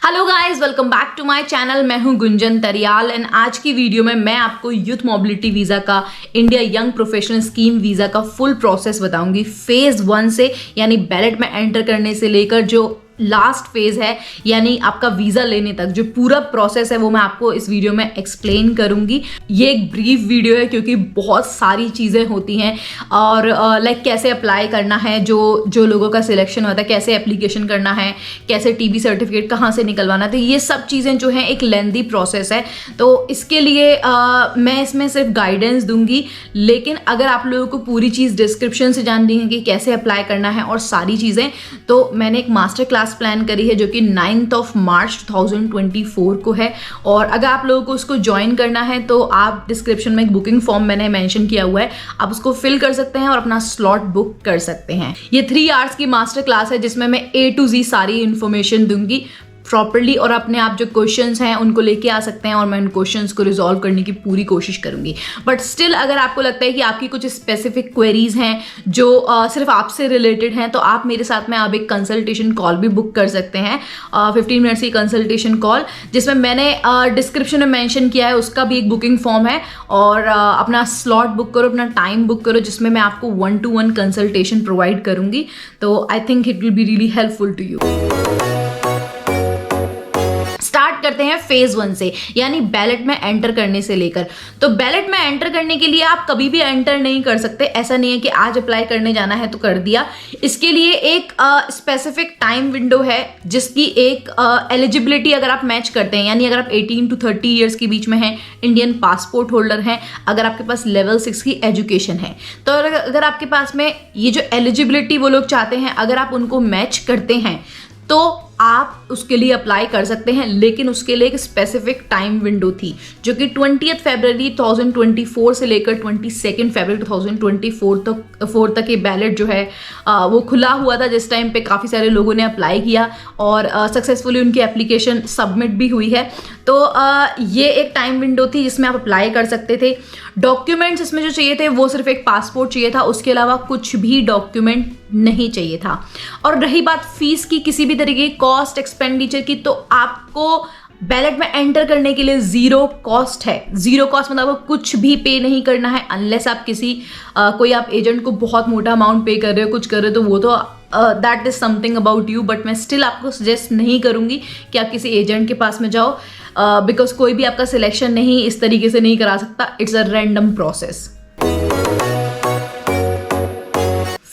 Hello guys, welcome back to my channel. मैं हूं Gunjan तरियाल and आज की वीडियो में मैं आपको यूथ मोबिलिटी वीज़ा का India young professional scheme visa का फुल प्रोसेस बताऊंगी फेज़ 1 से, यानी बैलेट में एंटर करने से लेकर जो लास्ट फेज है यानी आपका वीज़ा लेने तक जो पूरा प्रोसेस है वो मैं आपको इस वीडियो में एक्सप्लेन करूंगी। ये एक ब्रीफ वीडियो है क्योंकि बहुत सारी चीज़ें होती हैं और लाइक कैसे अप्लाई करना है, जो लोगों का सिलेक्शन होता है, कैसे एप्लीकेशन करना है, कैसे टीबी सर्टिफिकेट कहाँ से निकलवाना, तो ये सब चीज़ें जो हैं एक लेंदी प्रोसेस है। तो इसके लिए मैं इसमें सिर्फ गाइडेंस दूंगी, लेकिन अगर आप लोगों को पूरी चीज़ डिस्क्रिप्शन से जाननी है कि कैसे अप्लाई करना है और सारी चीज़ें, तो मैंने एक मास्टर क्लास प्लान करी है जो कि 9 मार्च 2024 को है। और अगर आप लोगों को उसको ज्वाइन करना है तो आप डिस्क्रिप्शन में एक बुकिंग फॉर्म मैंने मेंशन किया हुआ है, आप उसको फिल कर सकते हैं और अपना स्लॉट बुक कर सकते हैं। ये 3 आवर्स की मास्टर क्लास है जिसमें मैं A to Z सारी इंफॉर्मेशन दूंगी प्रॉपरली और अपने आप जो क्वेश्चंस हैं उनको लेके आ सकते हैं और मैं उन क्वेश्चंस को रिजॉल्व करने की पूरी कोशिश करूंगी। बट स्टिल अगर आपको लगता है कि आपकी कुछ स्पेसिफिक क्वेरीज हैं जो सिर्फ आपसे रिलेटेड हैं, तो आप मेरे साथ में आप एक कंसल्टेशन कॉल भी बुक कर सकते हैं। 15 मिनट्स की कंसल्टेशन कॉल जिसमें मैंने डिस्क्रिप्शन में मैंशन किया है, उसका भी एक बुकिंग फॉर्म है। और अपना स्लॉट बुक करो, अपना टाइम बुक करो, जिसमें मैं आपको 1-to-1 कंसल्टेशन प्रोवाइड करूंगी। तो I think it will be really helpful to you. Start करते हैं फेज 1 से, यानी बैलेट में एंटर करने से लेकर। तो बैलेट में एंटर करने के लिए आप कभी भी एंटर नहीं कर सकते, ऐसा नहीं है कि आज अप्लाई करने जाना है तो कर दिया। इसके लिए एक स्पेसिफिक टाइम विंडो है जिसकी एक एलिजिबिलिटी अगर आप मैच करते हैं, यानी अगर आप 18 to 30 ईयर्स के बीच में हैं, इंडियन पासपोर्ट होल्डर हैं, अगर आपके पास लेवल 6 की एजुकेशन है, तो अगर आपके पास में ये जो एलिजिबिलिटी वो लोग चाहते हैं अगर आप उनको मैच करते हैं तो आप उसके लिए अप्लाई कर सकते हैं। लेकिन उसके लिए एक स्पेसिफिक टाइम विंडो थी जो कि 20 फरवरी 2024 से लेकर 22 फरवरी 2024 तक ये बैलेट जो है वो खुला हुआ था, जिस टाइम पे काफ़ी सारे लोगों ने अप्लाई किया और सक्सेसफुली उनकी एप्लीकेशन सबमिट भी हुई है। तो ये एक टाइम विंडो थी जिसमें आप अप्लाई कर सकते थे। डॉक्यूमेंट्स इसमें जो चाहिए थे वो सिर्फ एक पासपोर्ट चाहिए था, उसके अलावा कुछ भी डॉक्यूमेंट नहीं चाहिए था। और रही बात फीस की, किसी भी तरीके की कॉस्ट एक्सपेंडिचर की, तो आपको बैलेट में एंटर करने के लिए जीरो कॉस्ट है। जीरो कॉस्ट मतलब आपको कुछ भी पे नहीं करना है, अनलेस आप किसी कोई आप एजेंट को बहुत मोटा अमाउंट पे कर रहे हो, कुछ कर रहे हो, तो वो तो that is something about you. But मैं स्टिल आपको सजेस्ट नहीं करूंगी कि आप किसी एजेंट के पास में जाओ, बिकॉज कोई भी आपका सिलेक्शन नहीं इस तरीके से नहीं करा सकता। It's a random process.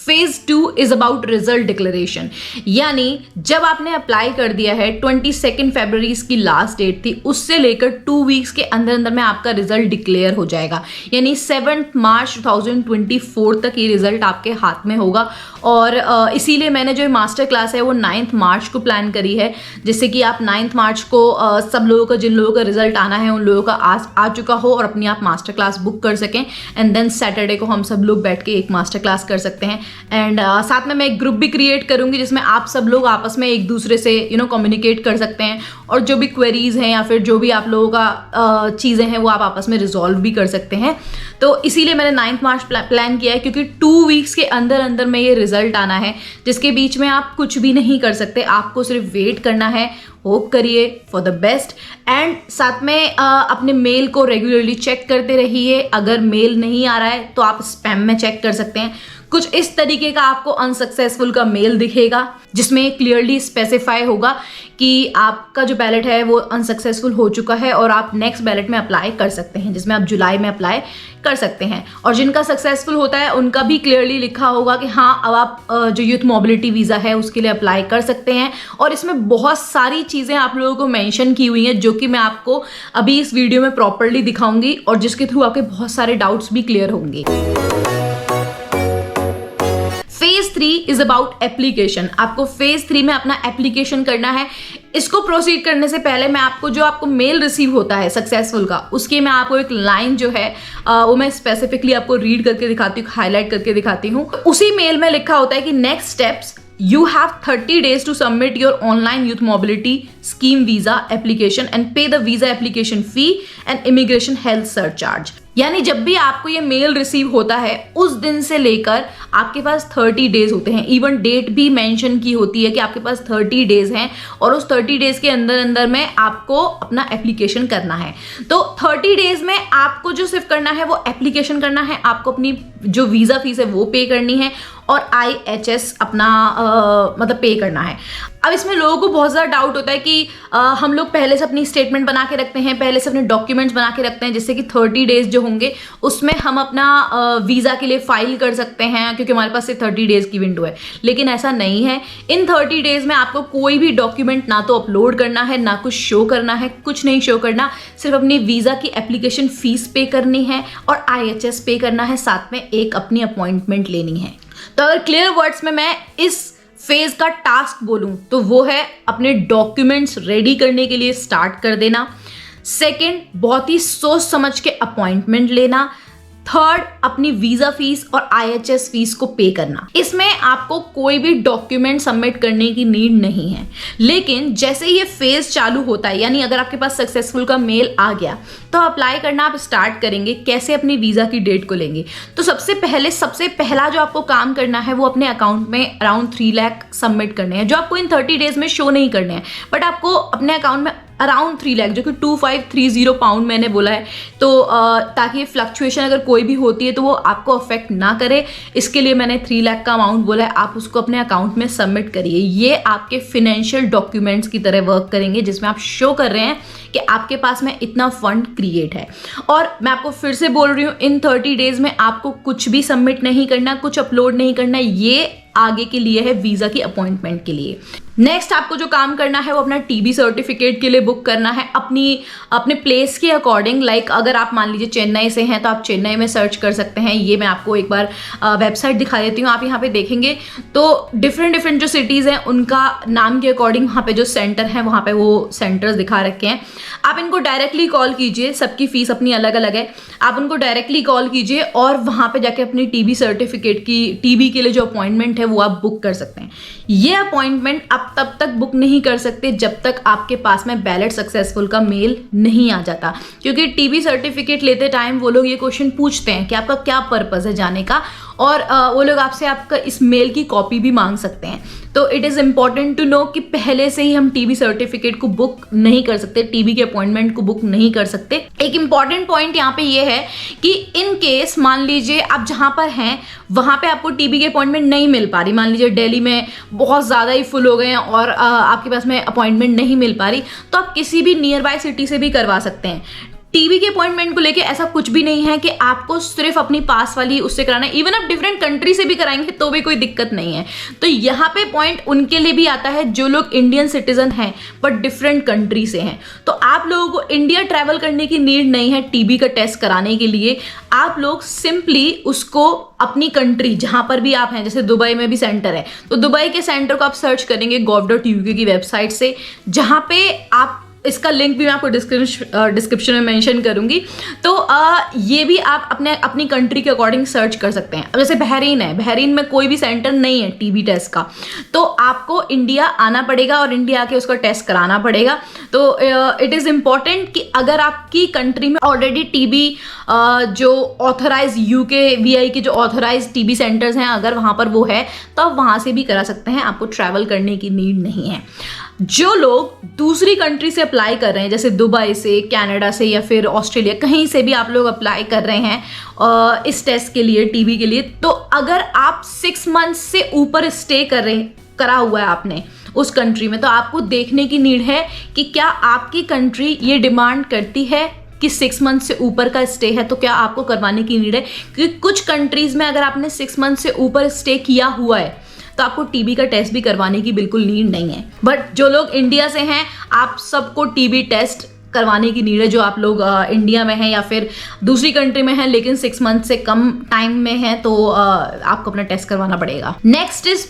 Phase 2 is about result declaration, यानी जब आपने अप्लाई कर दिया है, 22 फरवरी इसकी लास्ट डेट थी, उससे लेकर 2 वीक्स के अंदर अंदर में आपका रिजल्ट डिक्लेयर हो जाएगा। यानी 7 मार्च 2024 तक ये रिजल्ट आपके हाथ में होगा। और इसीलिए मैंने जो मास्टर क्लास है वो 9 मार्च को प्लान करी है, जिससे कि आप 9 मार्च को सब लोगों का, जिन लोगों का रिजल्ट आना है उन लोगों का आ चुका हो और अपनी आप मास्टर क्लास बुक कर सकें। एंड देन सैटरडे को हम सब लोग बैठ के एक मास्टर क्लास कर सकते हैं। एंड साथ में मैं एक ग्रुप भी क्रिएट करूंगी जिसमें आप सब लोग आपस में एक दूसरे से कम्युनिकेट कर सकते हैं और जो भी क्वेरीज हैं या फिर जो भी आप लोगों का चीज़ें हैं वो आप आपस में रिजॉल्व भी कर सकते हैं। तो इसीलिए मैंने 9 मार्च प्लान किया है, क्योंकि 2 वीक्स के अंदर अंदर में ये रिजल्ट आना है, जिसके बीच में आप कुछ भी नहीं कर सकते, आपको सिर्फ वेट करना है। होप करिए फॉर द बेस्ट। एंड साथ में अपने मेल को रेगुलरली चेक करते रहिए। अगर मेल नहीं आ रहा है तो आप स्पैम में चेक कर सकते हैं। कुछ इस तरीके का आपको अनसक्सेसफुल का मेल दिखेगा जिसमें क्लियरली स्पेसिफाई होगा कि आपका जो बैलेट है वो अनसक्सेसफुल हो चुका है और आप नेक्स्ट बैलेट में अप्लाई कर सकते हैं, जिसमें आप जुलाई में अप्लाई कर सकते हैं। और जिनका सक्सेसफुल होता है उनका भी क्लियरली लिखा होगा कि हाँ, अब आप जो यूथ मोबिलिटी वीज़ा है उसके लिए अप्लाई कर सकते हैं। और इसमें बहुत सारी चीज़ें आप लोगों को मेंशन की हुई हैं जो कि मैं आपको अभी इस वीडियो में प्रॉपरली दिखाऊंगी और जिसके थ्रू आपके बहुत सारे डाउट्स भी क्लियर होंगे। Phase 3 is about application. आपको फेज 3 में अपना एप्लीकेशन करना है। इसको प्रोसीड करने से पहले मैं आपको मेल रिसीव होता है सक्सेसफुल का, उसके मैं आपको एक लाइन जो है वो मैं स्पेसिफिकली आपको रीड करके दिखाती हूँ, हाईलाइट करके दिखाती हूँ। उसी मेल में लिखा होता है कि next steps, you have 30 days to submit your online youth mobility scheme visa application and pay the visa application fee and immigration health surcharge. यानी जब भी आपको ये मेल रिसीव होता है उस दिन से लेकर आपके पास 30 डेज होते हैं। इवन डेट भी मेंशन की होती है कि आपके पास 30 डेज हैं और उस 30 डेज के अंदर अंदर में आपको अपना एप्लीकेशन करना है। तो 30 डेज में आपको जो सिर्फ करना है वो एप्लीकेशन करना है, आपको अपनी जो वीज़ा फीस है वो पे करनी है और IHS अपना मतलब पे करना है। अब इसमें लोगों को बहुत ज़्यादा डाउट होता है कि हम लोग पहले से अपनी स्टेटमेंट बना के रखते हैं, पहले से अपने डॉक्यूमेंट्स बना के रखते हैं, जिससे कि 30 डेज जो होंगे उसमें हम अपना वीज़ा के लिए फाइल कर सकते हैं, क्योंकि हमारे पास सिर्फ 30 डेज की विंडो है। लेकिन ऐसा नहीं है। इन 30 डेज में आपको कोई भी डॉक्यूमेंट ना तो अपलोड करना है, ना कुछ शो करना है, कुछ नहीं शो करना, सिर्फ अपनी वीज़ा की एप्लीकेशन फीस पे करनी है और IHS पे करना है, साथ में एक अपनी अपॉइंटमेंट लेनी है। तो अगर क्लियर वर्ड्स में मैं इस फेज का टास्क बोलूं तो वो है अपने डॉक्यूमेंट्स रेडी करने के लिए स्टार्ट कर देना। सेकंड, बहुत ही सोच समझ के अपॉइंटमेंट लेना। थर्ड, अपनी वीजा फीस और IHS फीस को पे करना। इसमें आपको कोई भी डॉक्यूमेंट सबमिट करने की नीड नहीं है। लेकिन जैसे ये फेज चालू होता है, यानी अगर आपके पास सक्सेसफुल का मेल आ गया तो अप्लाई करना आप स्टार्ट करेंगे। कैसे अपनी वीजा की डेट को लेंगे? तो सबसे पहला जो आपको काम करना है वो अपने अकाउंट में अराउंड 3 लाख सबमिट करने हैं, जो आपको इन 30 डेज में शो नहीं करने हैं, बट आपको अपने अकाउंट में अराउंड 3 लाख, जो कि 2530 पाउंड मैंने बोला है, तो ताकि फ्लक्चुएशन अगर कोई भी होती है तो वो आपको अफेक्ट ना करे, इसके लिए मैंने 3 लाख का अमाउंट बोला है। आप उसको अपने अकाउंट में सबमिट करिए। ये आपके फिनेंशियल डॉक्यूमेंट्स की तरह वर्क करेंगे, जिसमें आप शो कर रहे हैं कि आपके पास में इतना फंड क्रिएट है। और मैं आपको फिर से बोल रही हूँ, इन 30 डेज में आपको कुछ भी सबमिट नहीं करना, कुछ अपलोड नहीं करना। ये आगे के लिए है, वीजा की अपॉइंटमेंट के लिए। नेक्स्ट आपको जो काम करना है वो अपना TB सर्टिफिकेट के लिए बुक करना है अपने प्लेस के अकॉर्डिंग। लाइक अगर आप मान लीजिए चेन्नई से हैं तो आप चेन्नई में सर्च कर सकते हैं। ये मैं आपको एक बार वेबसाइट दिखा देती हूँ। आप यहाँ पे देखेंगे तो डिफरेंट जो सिटीज़ हैं उनका नाम के अकॉर्डिंग वहाँ पे जो सेंटर हैं वहाँ पे वो सेंटर्स दिखा रखे हैं। आप इनको डायरेक्टली कॉल कीजिए, सबकी फीस अपनी अलग अलग है। आप उनको डायरेक्टली कॉल कीजिए और वहाँ पे जाके अपनी TB सर्टिफिकेट की TB के लिए जो अपॉइंटमेंट है वो आप बुक कर सकते हैं। ये अपॉइंटमेंट आप तब तक बुक नहीं कर सकते जब तक आपके पास में बैलेट सक्सेसफुल का मेल नहीं आ जाता, क्योंकि TB सर्टिफिकेट लेते टाइम वो लोग ये क्वेश्चन पूछते हैं कि आपका क्या पर्पस है जाने का, और वो लोग आपसे आपका इस मेल की कॉपी भी मांग सकते हैं। तो it is important to know कि पहले से ही हम TB सर्टिफिकेट को बुक नहीं कर सकते, TB के अपॉइंटमेंट को बुक नहीं कर सकते। एक इम्पॉर्टेंट पॉइंट यहाँ पे ये है कि इन केस मान लीजिए आप जहाँ पर हैं वहाँ पे आपको TB की अपॉइंटमेंट नहीं मिल पा रही, मान लीजिए दिल्ली में बहुत ज़्यादा ही फुल हो गए हैं और आपके पास में अपॉइंटमेंट नहीं मिल पा रही, तो आप किसी भी नियर बाय सिटी से भी करवा सकते हैं। TB के अपॉइंटमेंट को लेके ऐसा कुछ भी नहीं है कि आपको सिर्फ अपनी पास वाली उससे कराना है। इवन आप डिफरेंट कंट्री से भी कराएंगे तो भी कोई दिक्कत नहीं है। तो यहाँ पे पॉइंट उनके लिए भी आता है जो लोग इंडियन सिटीजन हैं बट डिफरेंट कंट्री से हैं। तो आप लोगों को इंडिया ट्रैवल करने की नीड नहीं है TB का टेस्ट कराने के लिए। आप लोग सिंपली उसको अपनी कंट्री जहां पर भी आप हैं, जैसे दुबई में भी सेंटर है तो दुबई के सेंटर को आप सर्च करेंगे gov.uk की वेबसाइट से, जहां पे आप इसका लिंक भी मैं आपको डिस्क्रिप्शन में मेंशन करूंगी। तो ये भी आप अपनी कंट्री के अकॉर्डिंग सर्च कर सकते हैं। अब जैसे बहरीन है, बहरीन में कोई भी सेंटर नहीं है TB टेस्ट का, तो आपको इंडिया आना पड़ेगा और इंडिया आके उसका टेस्ट कराना पड़ेगा। तो इट इज़ इम्पॉर्टेंट कि अगर आपकी कंट्री में ऑलरेडी TB जो ऑथराइज UK VI के जो ऑथराइज TB सेंटर्स हैं, अगर वहाँ पर वो है तो आप वहाँ से भी करा सकते हैं, आपको ट्रैवल करने की नीड नहीं है। जो लोग दूसरी कंट्री से अप्लाई कर रहे हैं, जैसे दुबई से, कनाडा से या फिर ऑस्ट्रेलिया, कहीं से भी आप लोग अप्लाई कर रहे हैं इस टेस्ट के लिए TB के लिए, तो अगर आप 6 मंथ्स से ऊपर स्टे करा हुआ है आपने उस कंट्री में, तो आपको देखने की नीड है कि क्या आपकी कंट्री ये डिमांड करती है कि 6 मंथ से ऊपर का स्टे है, तो क्या आपको करवाने की नीड है। क्योंकि कुछ कंट्रीज में अगर आपने 6 मंथ से ऊपर स्टे किया हुआ है तो आपको TB का टेस्ट भी करवाने की बिल्कुल नीड नहीं है। बट जो लोग इंडिया से हैं, आप सबको TB टेस्ट करवाने की नीड है। जो आप लोग इंडिया में हैं या फिर दूसरी कंट्री में हैं लेकिन 6 मंथ से कम टाइम में हैं, तो आपको अपना टेस्ट करवाना पड़ेगा। नेक्स्ट इज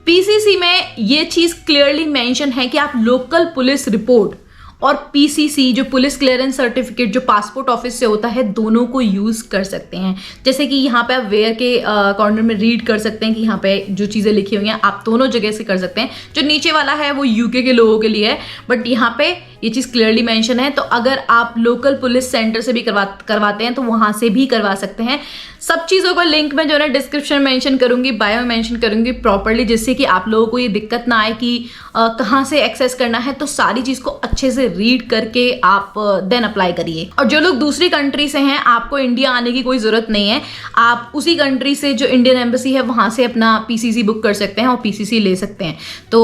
PCC में ये चीज़ क्लियरली मेंशन है कि आप लोकल पुलिस रिपोर्ट और PCC जो पुलिस क्लियरेंस सर्टिफिकेट जो पासपोर्ट ऑफिस से होता है, दोनों को यूज़ कर सकते हैं। जैसे कि यहाँ पे आप वेयर के कॉर्नर में रीड कर सकते हैं कि यहाँ पे जो चीज़ें लिखी हुई हैं आप दोनों जगह से कर सकते हैं। जो नीचे वाला है वो UK के लोगों के लिए है, बट यहाँ पे ये चीज़ क्लियरली मेंशन है। तो अगर आप लोकल पुलिस सेंटर से भी करवाते हैं तो वहाँ से भी करवा सकते हैं। सब चीज़ों का लिंक मैं जो है ना डिस्क्रिप्शन में मेंशन करूँगी, बायो में मेंशन करूँगी प्रॉपरली, जिससे कि आप लोगों को ये दिक्कत ना आए कि कहाँ से एक्सेस करना है। तो सारी चीज़ को अच्छे से रीड करके आप देन अप्लाई करिए। और जो लोग दूसरी कंट्री से हैं, आपको इंडिया आने की कोई ज़रूरत नहीं है। आप उसी कंट्री से जो इंडियन एम्बेसी है वहाँ से अपना PCC बुक कर सकते हैं और PCC ले सकते हैं। तो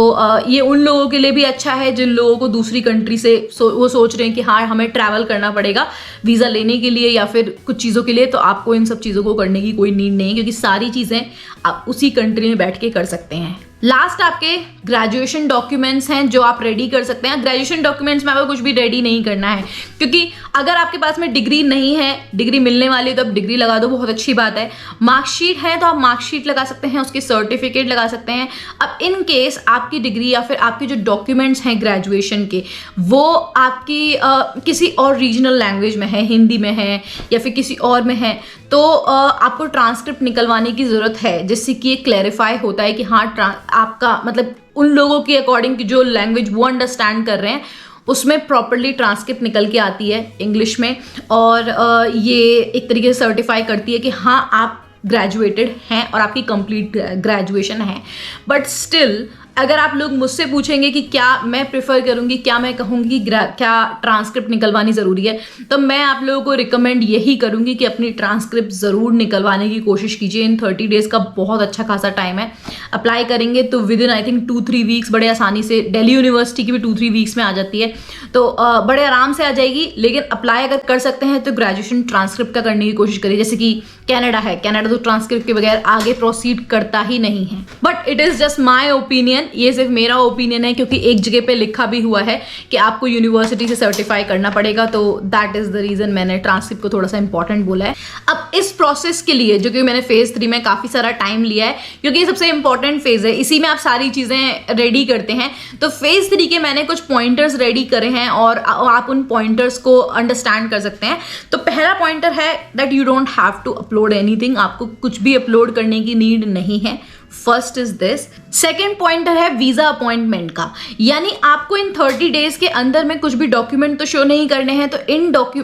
ये उन लोगों के लिए भी अच्छा है जिन लोगों को दूसरी कंट्री से वो सोच रहे हैं कि हाँ हमें ट्रैवल करना पड़ेगा वीज़ा लेने के लिए या फिर कुछ चीज़ों के लिए। तो आपको इन सब चीज़ों को करने की कोई नीड नहीं है, क्योंकि सारी चीज़ें आप उसी कंट्री में बैठ के कर सकते हैं। लास्ट आपके ग्रेजुएशन डॉक्यूमेंट्स हैं जो आप रेडी कर सकते हैं। ग्रेजुएशन डॉक्यूमेंट्स में आपको कुछ भी रेडी नहीं करना है, क्योंकि अगर आपके पास में डिग्री नहीं है, डिग्री मिलने वाली है तो आप डिग्री लगा दो, बहुत अच्छी बात है। मार्कशीट है तो आप मार्कशीट लगा सकते हैं, उसके सर्टिफिकेट लगा सकते हैं। अब इन केस आपकी डिग्री या फिर आपके जो डॉक्यूमेंट्स हैं ग्रेजुएशन के, वो आपकी किसी और रीजनल लैंग्वेज में है, हिंदी में है या फिर किसी और में है, तो आपको ट्रांसक्रिप्ट निकलवाने की ज़रूरत है, जिससे कि ये क्लैरिफाई होता है कि हाँ आपका मतलब उन लोगों के अकॉर्डिंग की जो लैंग्वेज वो अंडरस्टैंड कर रहे हैं उसमें प्रॉपरली ट्रांसक्रिप्ट निकल के आती है इंग्लिश में। और ये एक तरीके से सर्टिफाई करती है कि हाँ आप ग्रेजुएटेड हैं और आपकी कंप्लीट ग्रेजुएशन है। बट स्टिल अगर आप लोग मुझसे पूछेंगे कि क्या मैं प्रेफर करूंगी, क्या मैं कहूँगी क्या ट्रांसक्रिप्ट निकलवानी ज़रूरी है, तो मैं आप लोगों को रिकमेंड यही करूँगी कि अपनी ट्रांसक्रिप्ट ज़रूर निकलवाने की कोशिश कीजिए। इन 30 डेज़ का बहुत अच्छा खासा टाइम है। अप्लाई करेंगे तो with in I think 2-3 weeks बड़े आसानी से, दिल्ली यूनिवर्सिटी की भी 2-3 वीक्स में आ जाती है, तो बड़े आराम से आ जाएगी। लेकिन अप्लाई अगर कर सकते हैं तो ग्रेजुएशन ट्रांसक्रिप्ट का करने की कोशिश करिए। जैसे कि कनाडा है, कनाडा तो ट्रांसक्रिप्ट के बगैर आगे प्रोसीड करता ही नहीं है। But it is just my opinion, ये सिर्फ मेरा ओपिनियन है, क्योंकि एक जगह पे लिखा भी हुआ है कि आपको यूनिवर्सिटी से सर्टिफाई करना पड़ेगा, तो दैट इज द रीजन मैंने ट्रांसक्रिप्ट को थोड़ा सा इंपॉर्टेंट बोला है। अब इस प्रोसेस के लिए जो कि मैंने फेज 3 में काफी सारा टाइम लिया है, क्योंकि ये सबसे इंपॉर्टेंट फेज है, इसी में आप सारी चीजें रेडी करते हैं। तो फेज 3 के मैंने कुछ पॉइंटर्स रेडी करे हैं और आप उन पॉइंटर्स को अंडरस्टैंड कर सकते हैं। तो पहला पॉइंटर है that you don't have to upload anything, आपको कुछ भी अपलोड करने की नीड नहीं है। First is this. Second pointer है वीजा अपॉइंटमेंट का, यानी आपको इन 30 डेज के अंदर में कुछ भी डॉक्यूमेंट तो शो नहीं करने हैं। तो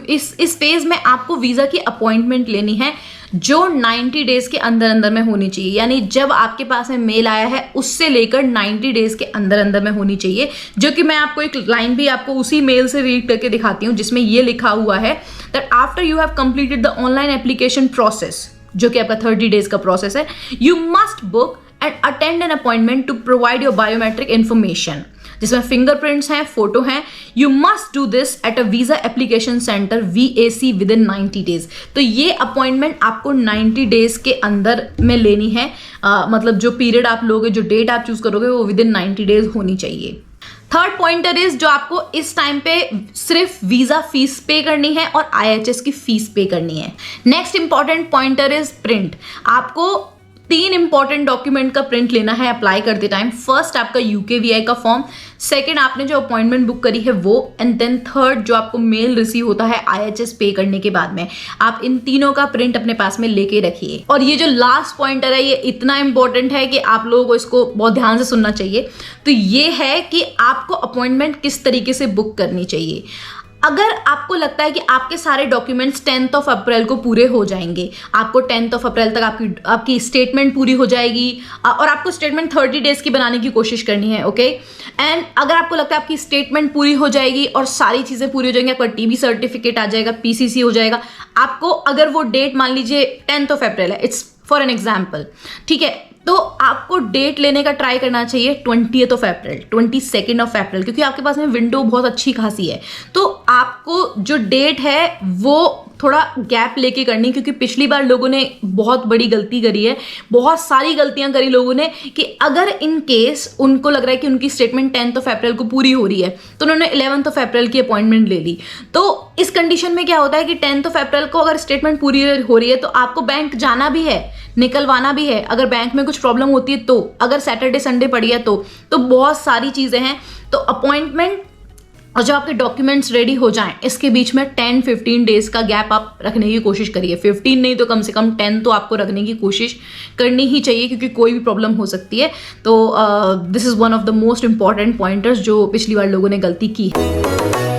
इस फेज में आपको वीजा की अपॉइंटमेंट लेनी है जो 90 डेज के अंदर अंदर में होनी चाहिए, यानी जब आपके पास में मेल आया है उससे लेकर 90 डेज के अंदर अंदर में होनी चाहिए। जो कि मैं आपको एक लाइन भी आपको उसी मेल से रीड करके दिखाती हूँ, जिसमें ये लिखा हुआ है that after you have completed the online application process, जो कि आपका 30 डेज का प्रोसेस है, you must book and attend an appointment to provide your biometric information, जिसमें फिंगरप्रिंट्स हैं, फोटो हैं। You must do this at a visa application centre VAC within 90 days. तो ये अपॉइंटमेंट आपको 90 डेज के अंदर में लेनी है। मतलब जो पीरियड आप लोगे, जो डेट आप चूज करोगे, वो विद इन 90 डेज होनी चाहिए। थर्ड पॉइंटर इज जो आपको इस टाइम पे सिर्फ वीजा फीस पे करनी है और IHS की फीस पे करनी है। Next important pointer is print. आपको 3 इंपॉर्टेंट डॉक्यूमेंट का प्रिंट लेना है अप्लाई करते टाइम। फर्स्ट आपका UKVI का फॉर्म, सेकंड आपने जो अपॉइंटमेंट बुक करी है वो, एंड देन थर्ड जो आपको मेल रिसीव होता है IHS पे करने के बाद में। आप इन तीनों का प्रिंट अपने पास में लेके रखिए। और ये जो लास्ट पॉइंटर है ये इतना इंपॉर्टेंट है कि आप लोगों को इसको बहुत ध्यान से सुनना चाहिए। तो ये है कि आपको अपॉइंटमेंट किस तरीके से बुक करनी चाहिए। अगर आपको लगता है कि आपके सारे डॉक्यूमेंट्स 10 अप्रैल को पूरे हो जाएंगे, आपको 10 अप्रैल तक आपकी स्टेटमेंट पूरी हो जाएगी और आपको स्टेटमेंट 30 डेज की बनाने की कोशिश करनी है, ओके। एंड अगर आपको लगता है आपकी स्टेटमेंट पूरी हो जाएगी और सारी चीज़ें पूरी हो जाएंगी, आपका TB सर्टिफिकेट आ जाएगा, PCC हो जाएगा, आपको अगर वो डेट मान लीजिए 10 अप्रैल है, इट्स फॉर एन एग्जाम्पल, ठीक है, तो आपको डेट लेने का ट्राई करना चाहिए 20 अप्रैल, 22 अप्रैल, क्योंकि आपके पास में विंडो बहुत अच्छी खासी है। तो आपको जो डेट है वो थोड़ा गैप लेके करनी, क्योंकि पिछली बार लोगों ने बहुत बड़ी गलती करी है, बहुत सारी गलतियां करी लोगों ने, कि अगर इन केस उनको लग रहा है कि उनकी स्टेटमेंट 10 अप्रैल को पूरी हो रही है तो उन्होंने 11 अप्रैल की अपॉइंटमेंट ले ली। तो इस कंडीशन में क्या होता है कि 10 अप्रैल को अगर स्टेटमेंट पूरी हो रही है तो आपको बैंक जाना भी है, निकलवाना भी है। अगर बैंक में कुछ प्रॉब्लम होती है तो, अगर सैटरडे संडे पड़ी है तो बहुत सारी चीजें हैं। तो अपॉइंटमेंट और जो आपके डॉक्यूमेंट्स रेडी हो जाएं, इसके बीच में 10-15 डेज का गैप आप रखने की कोशिश करिए। 15 नहीं तो कम से कम 10 तो आपको रखने की कोशिश करनी ही चाहिए, क्योंकि कोई भी प्रॉब्लम हो सकती है। तो this is one of the most important pointers जो पिछली बार लोगों ने गलती की है।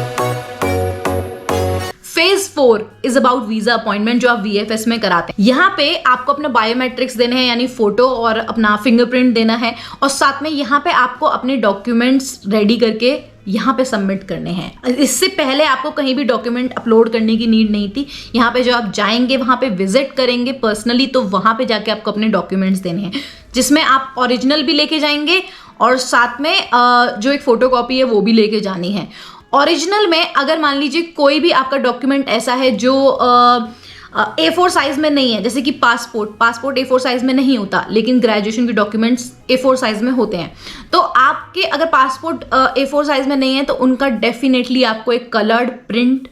4 इज अबाउट वीजा अपॉइंटमेंट जो आप VFS में कराते हैं। यहाँ पे आपको अपना बायोमेट्रिक्स देने हैं, यानी फोटो और अपना फिंगरप्रिंट देना है, और साथ में यहाँ पे आपको अपने डॉक्यूमेंट्स रेडी करके यहाँ पे सबमिट करने हैं। इससे पहले आपको कहीं भी डॉक्यूमेंट अपलोड करने की नीड नहीं थी। यहाँ पे जो आप जाएंगे, वहाँ पे विजिट करेंगे पर्सनली, तो वहाँ पे जाके आपको अपने डॉक्यूमेंट्स देने हैं, जिसमें आप ओरिजिनल भी लेके जाएंगे और साथ में जो एक फोटोकॉपी है वो भी लेके जानी है। ओरिजिनल में अगर मान लीजिए कोई भी आपका डॉक्यूमेंट ऐसा है जो A4 साइज में नहीं है, जैसे कि पासपोर्ट A4 साइज में नहीं होता, लेकिन ग्रेजुएशन के डॉक्यूमेंट्स A4 साइज में होते हैं, तो आपके अगर पासपोर्ट A4 साइज में नहीं है तो उनका डेफिनेटली आपको एक coloured print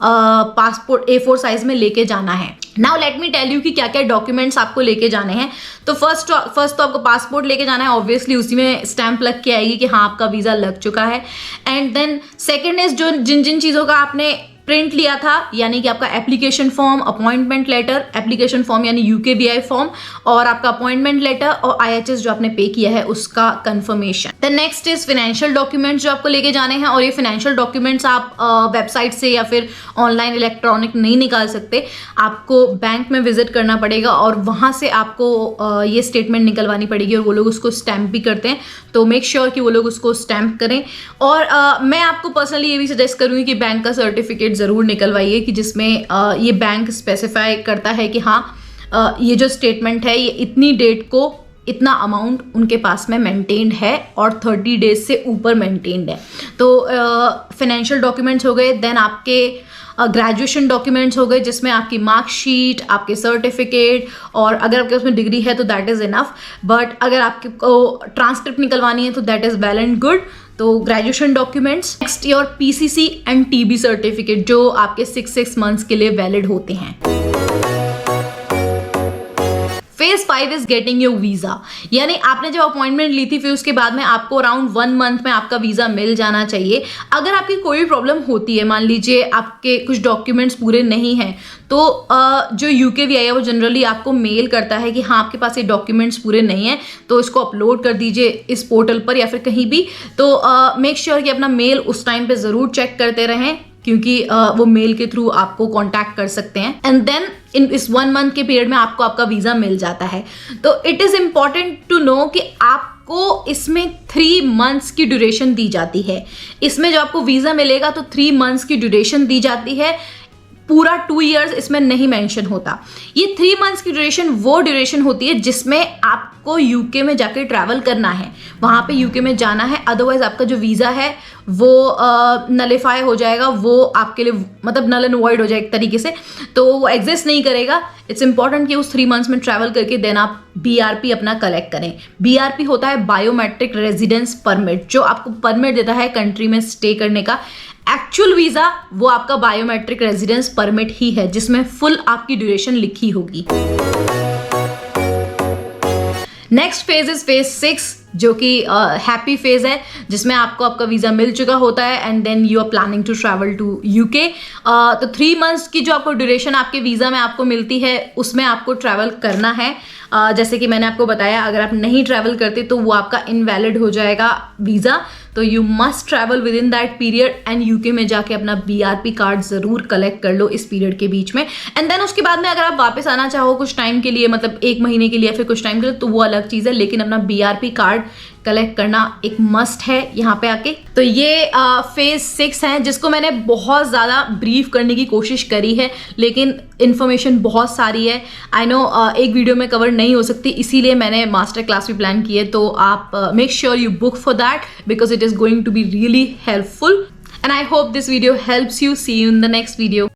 passport A4 size में लेके जाना है। Now let me tell you कि क्या क्या डॉक्यूमेंट्स आपको लेके जाने हैं। तो फर्स्ट तो आपको पासपोर्ट लेके जाना है, ऑब्वियसली उसी में स्टैंप लग के आएगी कि हाँ आपका वीजा लग चुका है। एंड देन सेकेंड इज जो जिन चीज़ों का आपने प्रिंट लिया था, यानी कि आपका application form, appointment letter, application form यानी UKVI फॉर्म, और आपका अपॉइंटमेंट लेटर और IHS जो आपने पे किया है उसका confirmation. Then next is financial documents जो आपको लेके जाने हैं, और ये फाइनेंशियल डॉक्यूमेंट्स आप वेबसाइट से या फिर ऑनलाइन इलेक्ट्रॉनिक नहीं निकाल सकते, आपको बैंक में विजिट करना पड़ेगा और वहाँ से आपको ये स्टेटमेंट निकलवानी पड़ेगी, और वो लोग उसको स्टैम्प भी करते हैं, तो मेक श्योर कि वो लोग उसको स्टैम्प करें। और मैं आपको पर्सनली ये भी सजेस्ट करूँगी कि बैंक का सर्टिफिकेट ज़रूर निकलवाइए, कि जिसमें ये बैंक स्पेसिफाई करता है कि हाँ ये जो स्टेटमेंट है ये इतनी डेट को इतना अमाउंट उनके पास में मेंटेन्ड है और 30 डेज से ऊपर मेंटेन्ड है। तो फाइनेंशियल डॉक्यूमेंट्स हो गए। देन आपके ग्रेजुएशन डॉक्यूमेंट्स हो गए, जिसमें आपकी मार्कशीट, आपके सर्टिफिकेट, और अगर आपके उसमें डिग्री है तो दैट इज़ इनफ, बट अगर आपको ट्रांसक्रिप्ट निकलवानी है तो that is well and good. तो graduation documents. Next your PCC and TB certificate जो आपके 6 मंथ्स के लिए वैलिड होते हैं। Phase 5 is getting your visa, यानी आपने जब अपॉइंटमेंट ली थी फिर उसके बाद में आपको अराउंड 1 मंथ में आपका वीजा मिल जाना चाहिए। अगर आपकी कोई प्रॉब्लम होती है, मान लीजिए आपके कुछ डॉक्यूमेंट्स पूरे नहीं हैं, तो जो UKVI है वो जनरली आपको मेल करता है कि हाँ आपके पास ये डॉक्यूमेंट्स पूरे नहीं हैं, तो इसको अपलोड कर दीजिए इस पोर्टल पर या फिर कहीं भी। तो मेक श्योर कि अपना मेल उस टाइम पे ज़रूर चेक करते रहें, क्योंकि वो मेल के थ्रू आपको कांटेक्ट कर सकते हैं। एंड देन इस 1 मंथ के पीरियड में आपको आपका वीज़ा मिल जाता है। तो it is important to know कि आपको इसमें 3 मंथ्स की ड्यूरेशन दी जाती है। इसमें जो आपको वीज़ा मिलेगा तो 3 मंथ्स की ड्यूरेशन दी जाती है, पूरा 2 इयर्स इसमें नहीं मेंशन होता। ये 3 मंथ्स की ड्यूरेशन वो ड्यूरेशन होती है जिसमें आपको UK में जाके ट्रैवल करना है, वहाँ पे UK में जाना है, अदरवाइज आपका जो वीज़ा है वो नलिफाई हो जाएगा, वो आपके लिए मतलब नल एंड वॉइड हो जाए एक तरीके से, तो वो एग्जिस्ट नहीं करेगा। इट्स इंपॉर्टेंट कि उस 3 मंथ्स में ट्रैवल करके देन आप BRP अपना कलेक्ट करें। BRP होता है बायोमेट्रिक रेजिडेंस परमिट, जो आपको परमिट देता है कंट्री में स्टे करने का। एक्चुअल वीजा वो आपका बायोमेट्रिक रेजिडेंस परमिट ही है, जिसमें फुल आपकी ड्यूरेशन लिखी होगी। नेक्स्ट फेज इज फेज 6, जो कि हैप्पी फेज है, जिसमें आपको आपका वीज़ा मिल चुका होता है and then you are planning to travel to UK। तो 3 मंथ्स की जो आपको ड्यूरेशन आपके वीज़ा में आपको मिलती है, उसमें आपको ट्रैवल करना है। जैसे कि मैंने आपको बताया, अगर आप नहीं ट्रैवल करते तो वो आपका इनवैलिड हो जाएगा वीज़ा, तो you must travel with in that period and UK में जाके अपना BRP कार्ड ज़रूर कलेक्ट कर लो इस पीरियड के बीच में। एंड देन उसके बाद में अगर आप वापस आना चाहो कुछ टाइम के लिए, मतलब 1 महीने के लिए या फिर कुछ टाइम के लिए, तो वो अलग चीज़ है, लेकिन अपना BRP कार्ड कलेक्ट करना एक मस्ट है यहाँ पे आके। तो ये फेज 6 है, जिसको मैंने बहुत ज़्यादा ब्रीफ करने की कोशिश करी है, लेकिन इन्फॉर्मेशन बहुत सारी है। आई नो एक वीडियो में कवर नहीं हो सकती, इसीलिए मैंने मास्टर क्लास भी प्लान की है। तो आप make sure you book for that because it is going to be really helpful and I hope this video helps you. See you in the next video.